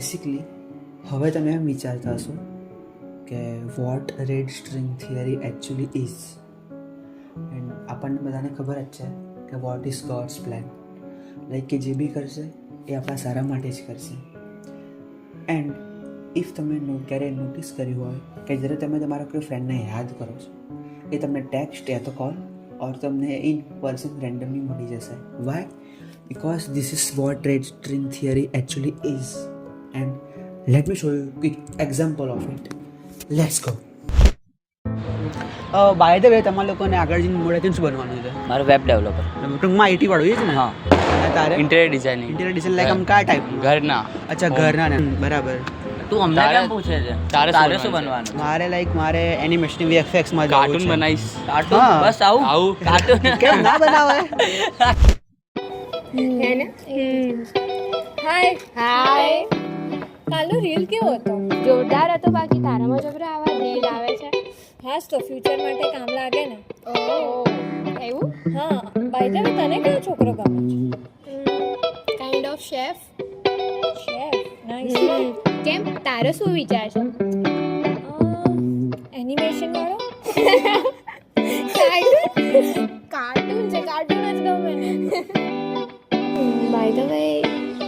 Basically હવે તમે એમ વિચારતા હશો કે what red string theory actually is, and આપણને બધાને ખબર જ છે કે what is God's plan, like કે જે બી કરશે એ આપણા સારા માટે જ કરશે. એન્ડ ઇફ તમે ક્યારેય નોટિસ કર્યું હોય કે જ્યારે તમે તમારા કોઈ ફ્રેન્ડને યાદ કરો છો એ તમને ટેક્સ્ટ યા તો કોલ ઓર તમને ઇન પર્સન રેન્ડમલી મળી જશે. Why? Because this is what red string theory actually is, and let me show you quick example of it. Let's go. By the way, તમારા લોકોને આગળ જઈને મોડેથી શું બનવાનું છે? મારું વેબ ડેવલપર. ટૂંકમાં આઈટી વાળું એ જ ને? હા. તારે interior designing. Interior design like આમ કયા ટાઈપ? ઘરના. અચ્છા, ઘરના ને. બરાબર. તું અમને કેમ પૂછે છે? તારે શું બનવાનું? મારે એનિમેશન VFX માં કાર્ટૂન બનાવીશ. કાર્ટૂન? હા. બસ આવું કાર્ટૂન કેમ ના બનાવે? હે ને? હાય હાય. કાલનો રીલ કેવો હતો? જોરદાર હતો. બાકી તારામાં જબરા આવા રીલ આવે છે. હાસ તો ફ્યુચર માટે કામ લાગે ને. ઓહ, એવું? હા, બાય ધ વે તને કયો છોકરો ગમે કાઇન્ડ ઓફ શેફ. છે? નાઈસ. કેમ, તારો શું વિચાર છે? એનિમેશન વાળો? કાર્ટૂન છે, કાર્ટૂન જ ગમે. By the way,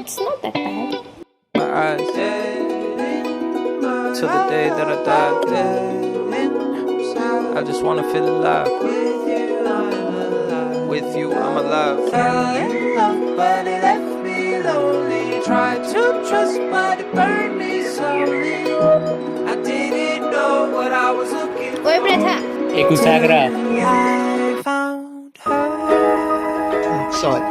it's not that bad. Till the day that I die, I just wanna feel alive. With you, I'm alive. Fell in love, but it left me lonely. Tried to trust, but it burned me slowly. I didn't know what I was looking for. ઓય પ્રથા, એક ઉસાગરા. I found her. Sorry.